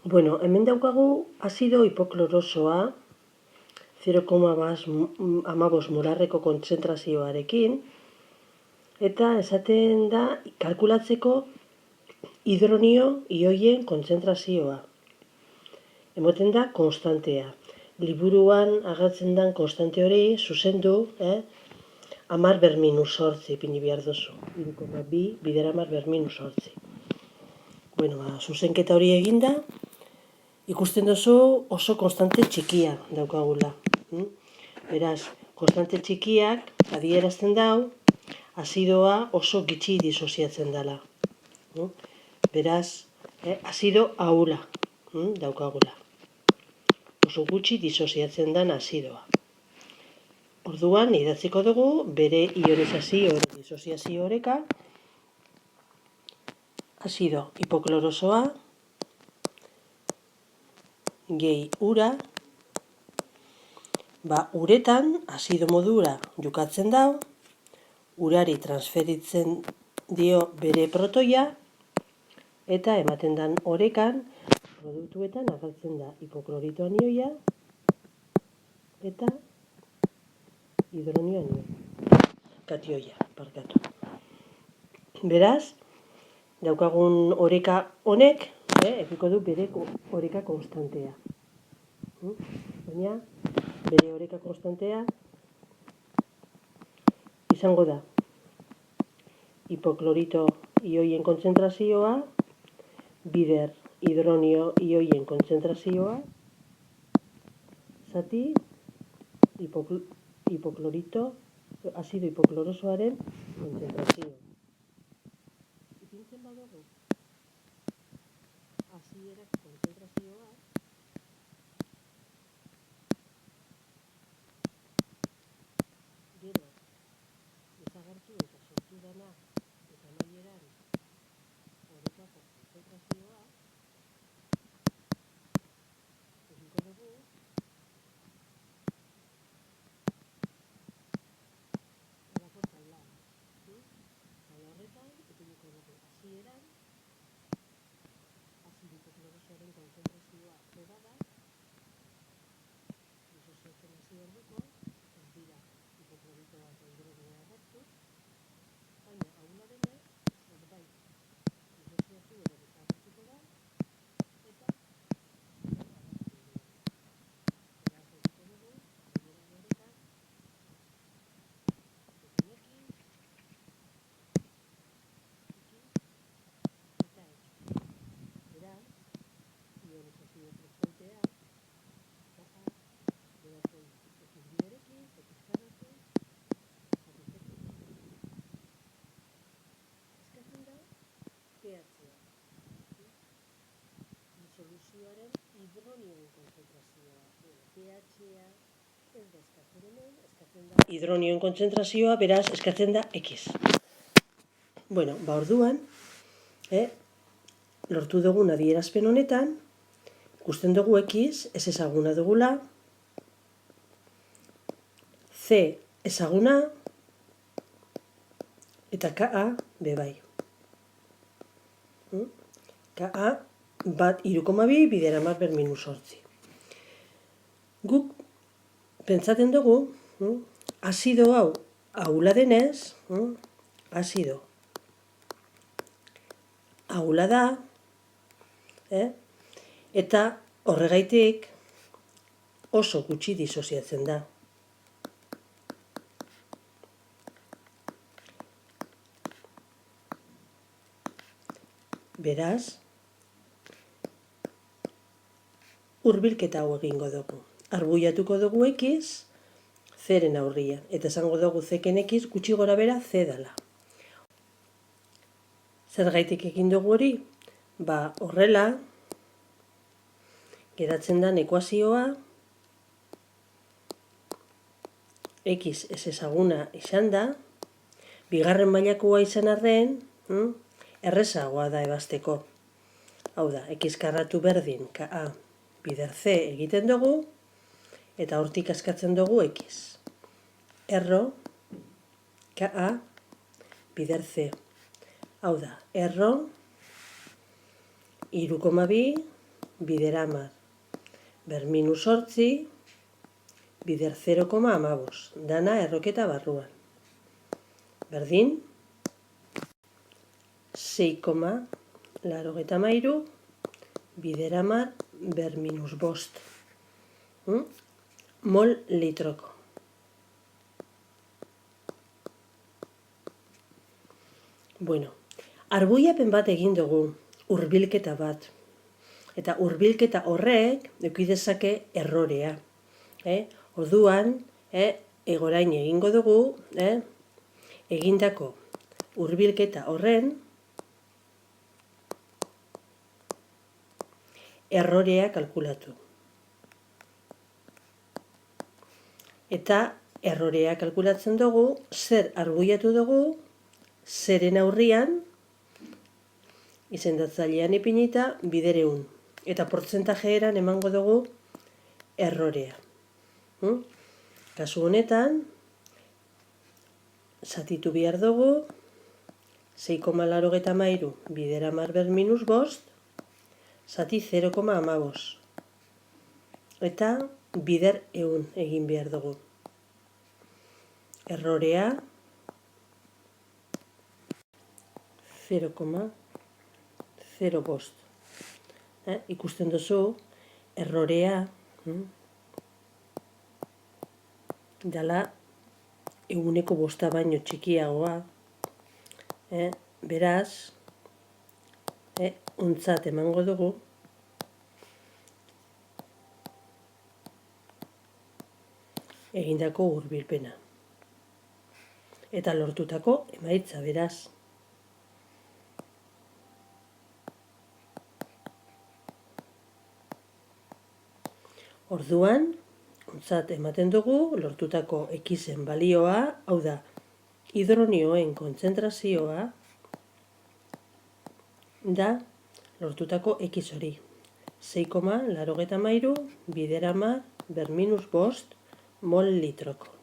Bueno, hemen daukagu azido hipoklorosoa 0,15 molarreko kontzentrazioarekin, eta esaten da kalkulatzeko hidronio ioien kontzentrazioa. Emoten da konstantea. Liburuan agertzen den konstante hori zuzendu, 10^-8 ipini behar duzu. 3,2 bidera 10^-8. Bueno, zuzenketa hori eginda, ikusten duzu oso konstante txikia daukagula. Beraz, konstante txikiak adierazten dau, azidoa oso gitxi disoziatzen dela. Beraz, azido ahula daukagula. Oso gutxi disoziatzen den azidoa. Orduan, idatziko dugu bere ionizazio disoziazio oreka, azido hipoklorosoa gehi ura, uretan azido modura jukatzen dau, urari transferitzen dio bere protoia, eta ematen den orekan, produktuetan agertzen da hipoklorito anioia eta hidronio anioia. Katioia, barkatu. Beraz, daukagun oreka honek, edukiko du bere oreka konstantea. Baina, bere oreka konstantea izango da hipoklorito ioien kontzentrazioa bider hidronio ioien kontzentrazioa zati hipoklorito azido hipoklorosoaren kontzentrazioa. Ipintzen badugu hasierak kontzentrazioa, gero desagertu eta sortu dana eta amaieran orekako kontzentrazioa, egingo dugu horako taula. Taula horretan ipiniko dugu hasieran azido hipoklorosoaren kontzentrazioa zera da, disoziatzen hasi orduko, ez dira hipokloritoa eta hidronioa agertu, baina ahula denez, zerbait disoziatu edo desagertuko da, eta agertu dugu. Beraz, egiten dugu, hasieran orekan, pequeñekin, eta ekin. Beraz, ionizazio prostantea, berazten ekin biderekin, ekizkanatu, satisfektu. Eskatzen da, pH-a. Disoluzioaren hidronioen kontzentrazioa. pH-a ez da eskatzen hemen, eskatzen da hidronioen kontzentrazioa, beraz, eskatzen da X. Bueno, orduan, lortu dugun adierazpen honetan, ikusten dugu X, ez ezaguna dugula, C ezaguna, eta Ka bebai. Ka 3,2 bidera 10^-8. Guk pentsatzen dugu, azido hau ahula denez, azido ahula da, eta horregaitik oso gutxi disoziatzen da. Beraz, hurbilketa hau egingo dugu. Arbuiatuko dugu X, C-ren aurrian, eta esango dugu C-ken X gutxi gora bera C dela. Zergaitik egin dugu hori? Horrela, geratzen den ekuazioa, X ez ezaguna izan da, bigarren mailakoa izan arren, errezagoa da ebazteko. Hau da, X karratu berdin, Ka bider C egiten dugu, eta hortik askatzen dugu X. Erro, Ka bider C. Hau da, erro, 3,2 bider 10, ber minus 8, bider 0,15, dana erroketa barruan. Berdin, 6,83, bider 10, ber minus 5. Mol litroko. Bueno, arbuiapen bat egin dugu, hurbilketa bat. Eta hurbilketa horrek eduki dezake errorea. Orduan, orain egingo dugu, egindako hurbilketa horren errorea kalkulatu. Eta errorea kalkulatzen dugu, zer arbuiatu dugu, zeren aurrian, izendatzailean ipinita, bider 100. Eta portzentajeeran emango dugu errorea. Kasu honetan, zatitu behar dugu, 6,83 bider 10 ber minus 5, zati 0,15. Eta bider 100 egin behar dugu. Errorea 0,05. Ikusten duzu, errorea dela 1/5 baino txikiagoa. Beraz, ontzat emango dugu egindako hurbilpena. Eta lortutako emaitza, beraz. Orduan, ontzat ematen dugu, lortutako Xen balioa, hau da, hidronioen kontzentrazioa, da lortutako X hori. 6,83 bider 10 ber minus 5 mol litroko.